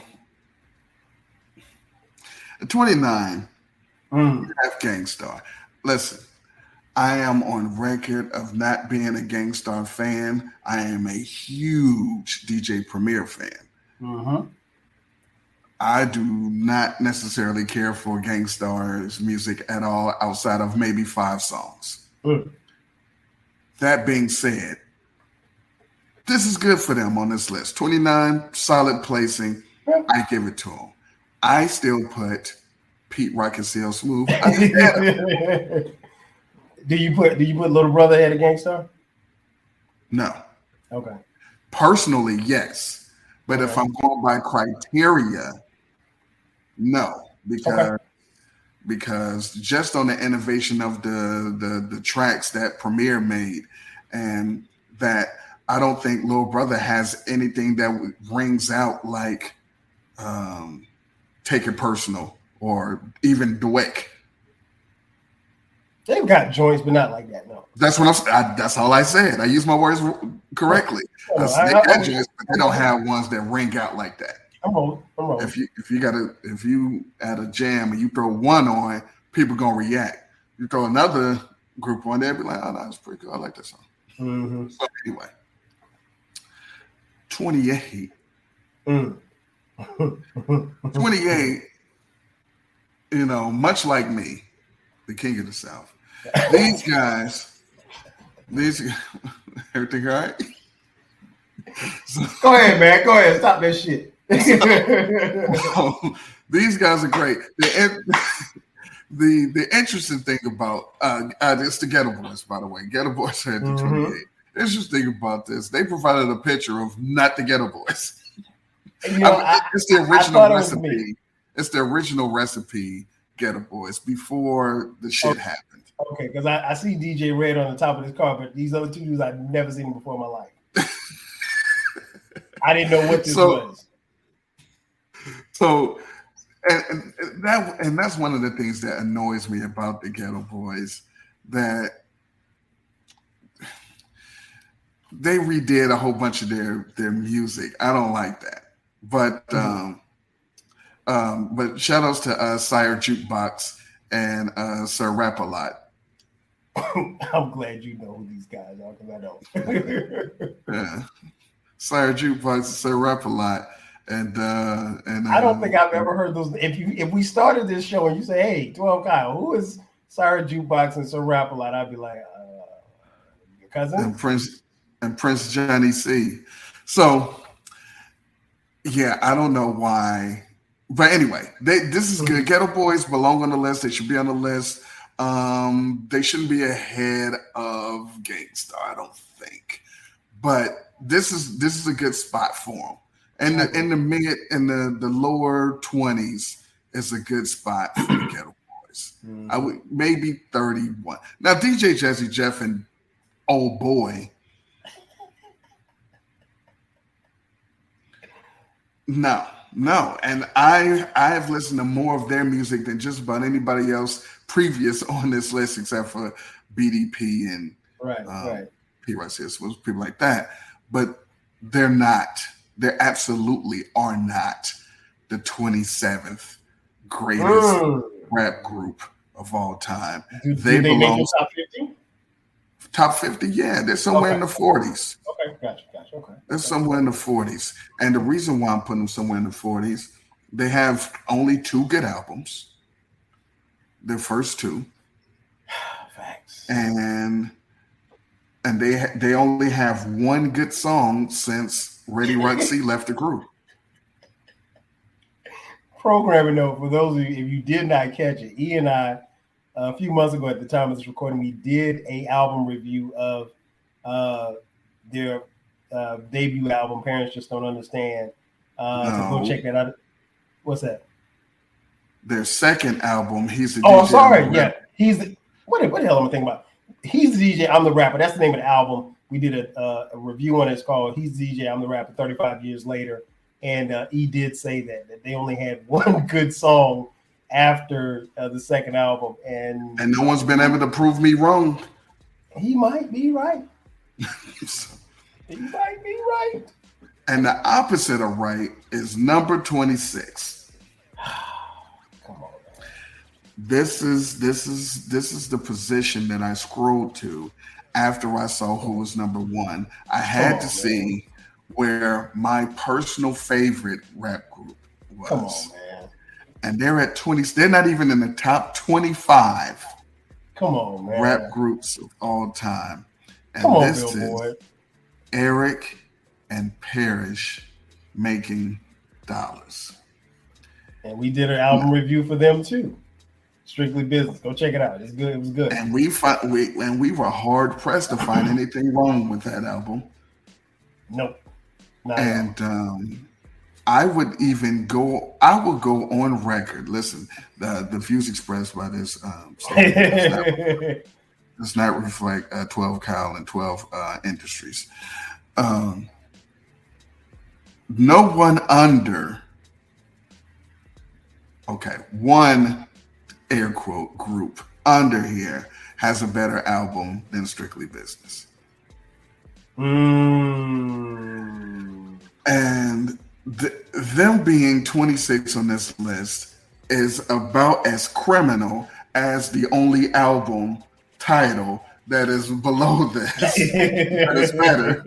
At 29, Mm. F Gangstar. Listen, I am on record of not being a Gangstar fan. I am a huge DJ Premier fan. Mm-hmm. I do not necessarily care for Gangstar's music at all outside of maybe 5 songs. Mm. That being said, this is good for them on this list. 29, solid placing. Yeah. I give it to them. I still put Pete Rock and CL Smooth. Do you put Little Brother ahead of Gangstar? No. Okay. Personally, yes. But if I'm going by criteria, no. Because just on the innovation of the tracks that Premier made, and that I don't think Lil Brother has anything that rings out like Take It Personal or even Dweck. They've got joints, but not like that. No, that's what that's all I said. I use my words correctly. They got joints, but they don't have ones that ring out like that. I'm wrong. If you at a jam and you throw one on, people gonna react. You throw another group on, they'll be like, "Oh, that's pretty good. I like that song." Mm-hmm. So anyway, 28. 28. You know, much like me, the king of the South. These guys, everything all right? Go ahead, man. Go ahead. Stop that shit. These guys are great. The interesting thing about it's the Ghetto Boys, by the way. Ghetto Boys had the 28. The interesting thing about this, they provided a picture of not the Ghetto Boys. You know, it's the original recipe. It's the original recipe, Ghetto Boys, before the shit happened. Okay, because I see DJ Red on the top of this car, but these other two dudes I've never seen before in my life. I didn't know what this was. So, and that's one of the things that annoys me about the Ghetto Boys, that they redid a whole bunch of their music. I don't like that, but shout outs to Sire Jukebox and Sir Rap-A-Lot. I'm glad you know who these guys are, because I don't. Yeah, Sire Jukebox and Sir Rap-A-Lot. And I don't think I've ever heard those. If we started this show and you say, "Hey, 12 Kyle, who is Sire Jukebox and Sir Rap-A-Lot?" I'd be like, "Your cousin?" And Prince Johnny C. So, yeah, I don't know why, but anyway, this is good. Ghetto Boys belong on the list. They should be on the list. They shouldn't be ahead of Gangstar, I don't think. But this is a good spot for them. And in the lower 20s is a good spot for the Ghetto Boys. Mm-hmm. I would maybe 31. Now DJ Jazzy Jeff and Old Boy. No. And I have listened to more of their music than just about anybody else previous on this list, except for BDP and P. Rice, people like that. But they're not. They absolutely are not the 27th greatest rap group of all time. They belong make top 50? Top 50, yeah. They're somewhere in the 40s. Okay, gotcha. Okay. They're somewhere in the 40s. And the reason why I'm putting them somewhere in the 40s, they have only 2 good albums. Their first 2. Facts. And they only have 1 good song since Ready Roxy left the group. Programming note for those of you, if you did not catch it, E and I, a few months ago at the time of this recording, we did a album review of their debut album, Parents Just Don't Understand. So go check that out. What's that? Their second album, He's the DJ. Oh, I'm sorry. Yeah. He's the what the hell am I thinking about? He's the DJ, I'm the Rapper. That's the name of the album. We did a review on it. It's called He's the DJ, I'm the Rapper, 35 years later. And he did say that they only had 1 good song after the second album. And no one's been able to prove me wrong. He might be right. He might be right. And the opposite of right is number 26. Come on, This is the position that I scrolled to after I saw who was number one. I had to see where my personal favorite rap group was. Come on, man. And they're at 20. They're not even in the top 25. Come on, man. Rap groups of all time. And Come on, this Billboard. is Eric and Parrish making dollars. And we did an album review for them too. Strictly Business. Go check it out. It's good. It was good. And we were hard pressed to find anything wrong with that album. Nope. And I would go on record. Listen, the views expressed by this statement does not reflect 12 Cal and 12 Industries. No one under, one air quote group under here has a better album than Strictly Business. And them being 26 on this list is about as criminal as the only album title that is below this. That is better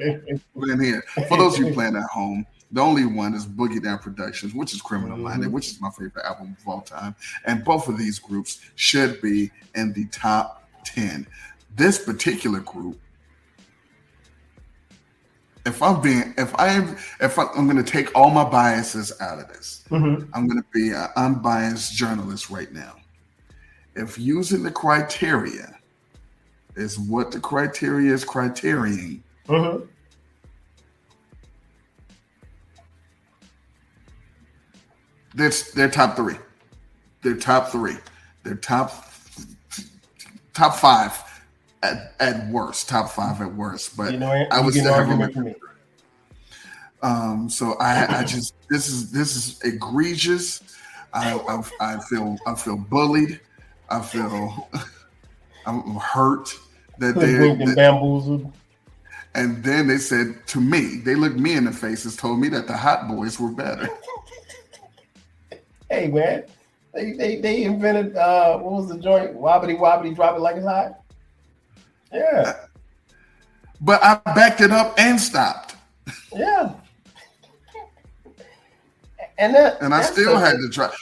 than here. For those of you playing at home, the only one is Boogie Down Productions, which is Criminal Minded, which is my favorite album of all time. And both of these groups should be in the top 10. This particular group, I'm going to take all my biases out of this. I'm going to be an unbiased journalist right now. If using the criteria is what the criteria is criterion, they're top three. They're top three. They're top five at worst. Top five at worst. But I would still have them. So I just this is egregious. I feel bullied. I'm hurt that they're bamboozled. And then they said to me, they looked me in the faces, told me that the Hot Boys were better. Hey man, they invented what was the joint? Wobbity wobbity, drop it like it's hot. Yeah. But I backed it up and stopped. Yeah. And I still had to try.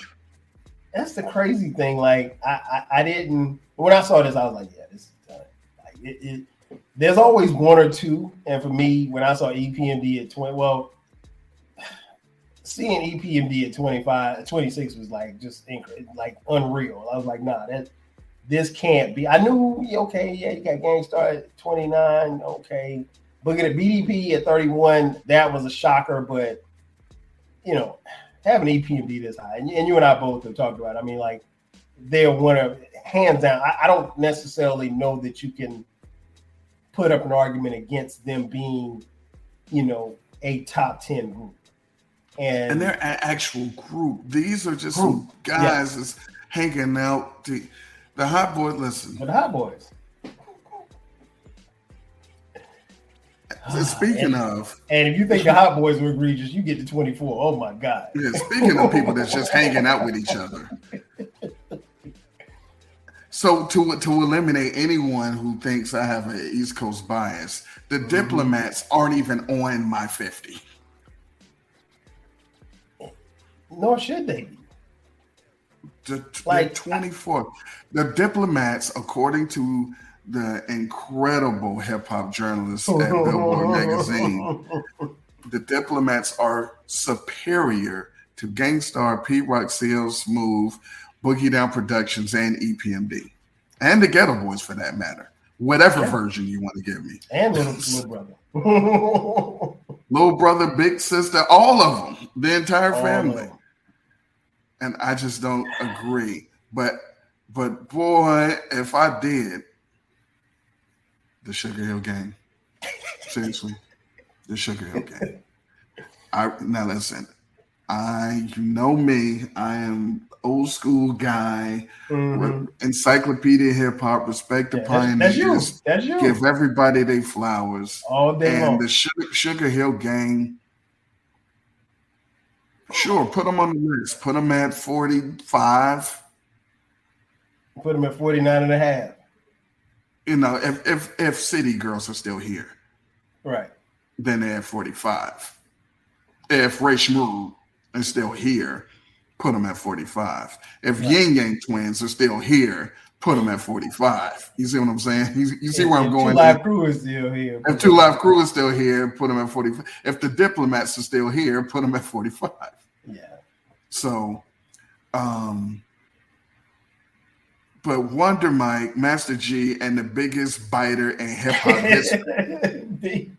That's the crazy thing. Like I didn't, when I saw this, I was like, yeah, this is there's always one or two. And for me, when I saw EPMD at 20, seeing EPMD at 26 was like just like unreal. I was like, nah, this can't be. I knew, you got Gangstar at 29, okay. But at BDP at 31, that was a shocker. But, having EPMD this high, and you and I both have talked about it. I mean, like, they're one of, hands down, I don't necessarily know that you can put up an argument against them being, a top 10 group. And they're an actual group. These are just some guys that's hanging out. The Hot Boys, listen. The Hot Boys. Speaking of. And if you think the Hot Boys were egregious, you get to 24. Oh, my God. Yeah, speaking of people that's just hanging out with each other. So to eliminate anyone who thinks I have an East Coast bias, the Diplomats aren't even on my 50. Nor should they be. Like 24. The Diplomats, according to the incredible hip-hop journalists at Billboard magazine, the Diplomats are superior to Gangstar, Pete Rock, CL Smooth, Boogie Down Productions, and EPMD. And the Ghetto Boys, for that matter. Whatever version you want to give me. And Little Brother. Little Brother, Big Sister, all of them. The entire family. And I just don't agree. But boy, if I did, the Sugar Hill Gang. Seriously. The Sugar Hill Gang. Now listen, you know me, I am old school guy, encyclopedia hip hop, respect the pioneers, that's you. Give everybody their flowers. All day long. And the Sugar Hill Gang, sure, put them on the list. Put them at 45. Put them at 49 and a half. You know, if City Girls are still here, right, then they're at 45. If Ray Shmood is still here, put them at 45. If Yin Yang Twins are still here, put them at 45. You see what I'm saying? You see where I'm going? 2 Live Crew is still here. If 2 Live Crew is still here, put them at 45. If the Diplomats are still here, put them at 45. Yeah. So, but Wonder Mike, Master G, and the biggest biter in hip hop history,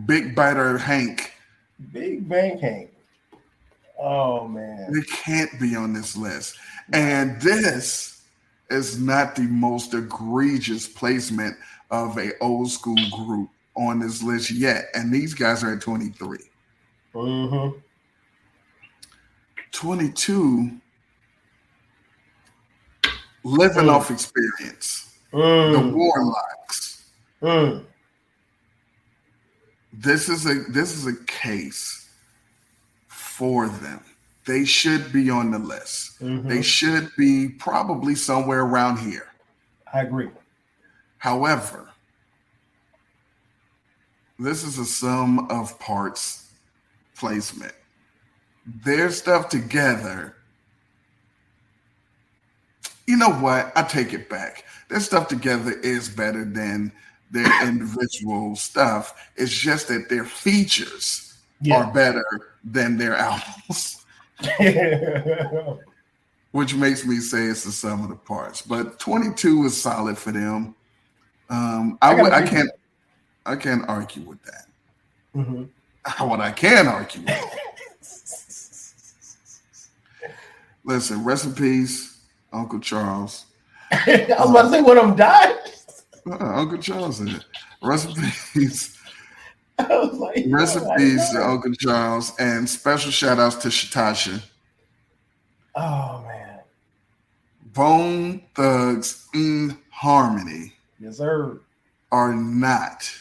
Big Biter Hank. Big Bang Hank. Oh man, It can't be on this list. And this is not the most egregious placement of a old school group on this list yet. And these guys are at 23. 22, living off experience. The Warlocks. This is a case for them. They should be on the list. They should be probably somewhere around here. I agree. However, this is a sum of parts placement. Their stuff together. You know what? I take it back. Their stuff together is better than their individual stuff. It's just that their features are better than their albums. Which makes me say it's the sum of the parts. But 22 is solid for them. I can't argue with that. What I can argue with. Listen, rest in peace, Uncle Charles. I was about to say, one of them died. Uncle Charles did. Rest in peace. I was like, rest in peace, Uncle Charles, and special shout outs to Shatasha. Oh man. Bone Thugs in Harmony. Yes, sir. Are not,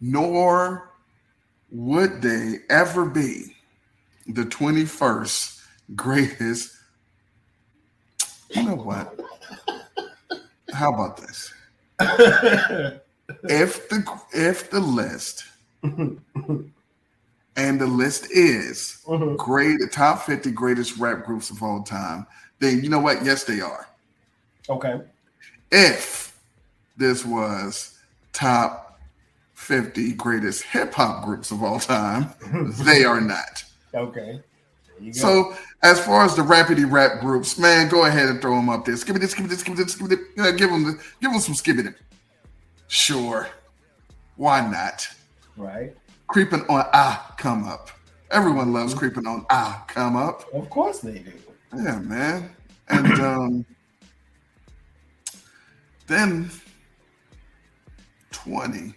nor would they ever be, the 21st greatest. You know what? How about this? If the list and the list is top 50 greatest rap groups of all time, then you know what? Yes, they are. Okay. If this was top 50 greatest hip hop groups of all time, they are not. Okay. So as far as the rapidy rap groups, man, go ahead and throw them up there. Give them some skibbity. Sure. Why not? Right. Creeping on Come Up. Everyone loves Creeping on Come Up. Of course they do. Yeah, man. And then 20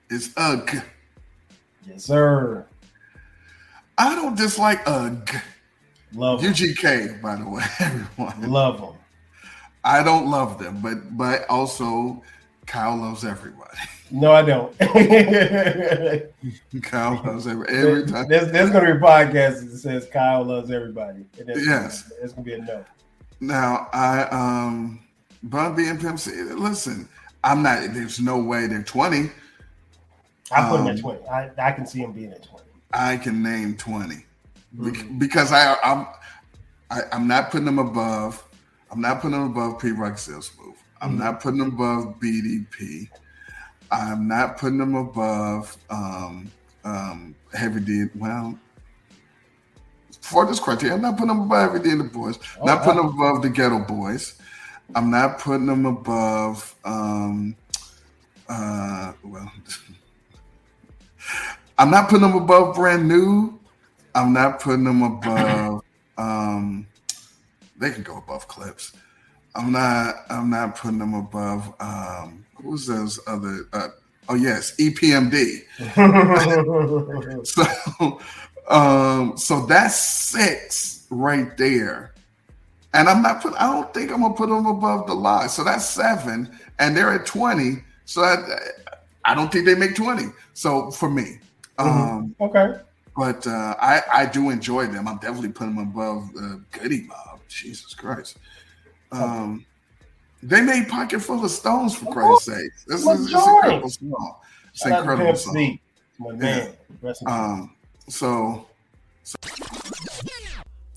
is UGG. Yes, sir. I don't dislike UGG. Love them. UGK, by the way, everyone. Love them. I don't love them, but also Kyle loves everybody. No, I don't. Kyle loves every time. There's going to be a podcast that says Kyle loves everybody. Yes. It's going to be a no. Now, Bun B and Pimp C, listen, I'm not, there's no way they're 20. I put them at 20. I can see them being at 20. I can name 20 because I'm not putting them above. I'm not putting them above P. Rock Still Smooth. I'm not putting them above BDP. I'm not putting them above Heavy D. Well, for this criteria, I'm not putting them above Heavy D and the Boys. Not putting them above the Ghetto Boys. I'm not putting them above. I'm not putting them above Brand New. I'm not putting them above. They can go above Clips. I'm not putting them above. Who's those other? EPMD. So that's 6 right there. And I don't think I'm gonna put them above the Lie. So that's 7, and they're at 20. So I don't think they make 20. So for me, okay. But I do enjoy them. I'm definitely putting them above Goody Mob. Jesus Christ. They made Pocket Full of Stones, for Christ's sake. This is an incredible song. It's an incredible song. My man.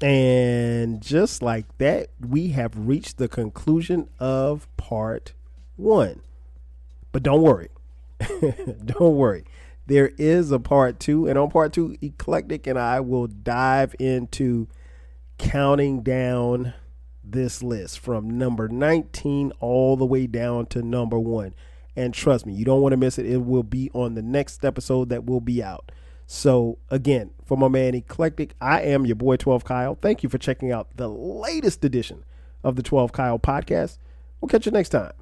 And just like that, we have reached the conclusion of part 1. But don't worry. Don't worry. There is a part 2. And on part 2, Eclectic and I will dive into counting down this list from number 19 all the way down to number 1. And trust me, you don't want to miss it. It will be on the next episode that will be out. So again, for my man Eclectic, I am your boy 12 Kyle. Thank you for checking out the latest edition of the 12 Kyle podcast. We'll catch you next time.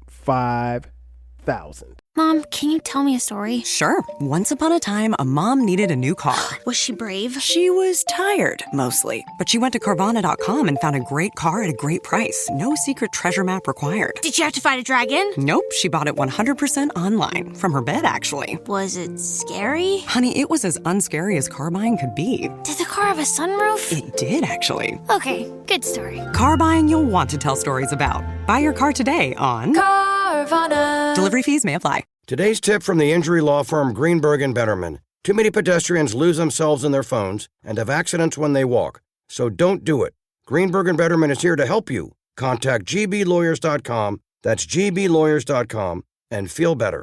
5,000. Mom, can you tell me a story? Sure. Once upon a time, a mom needed a new car. Was she brave? She was tired, mostly. But she went to Carvana.com and found a great car at a great price. No secret treasure map required. Did you have to fight a dragon? Nope. She bought it 100% online. From her bed, actually. Was it scary? Honey, it was as unscary as car buying could be. Did the car have a sunroof? It did, actually. Okay, good story. Car buying you'll want to tell stories about. Buy your car today on Carvana. Delivery fees may apply. Today's tip from the injury law firm Greenberg and Betterman. Too many pedestrians lose themselves in their phones and have accidents when they walk. So don't do it. Greenberg and Betterman is here to help you. Contact gblawyers.com, that's gblawyers.com, and feel better.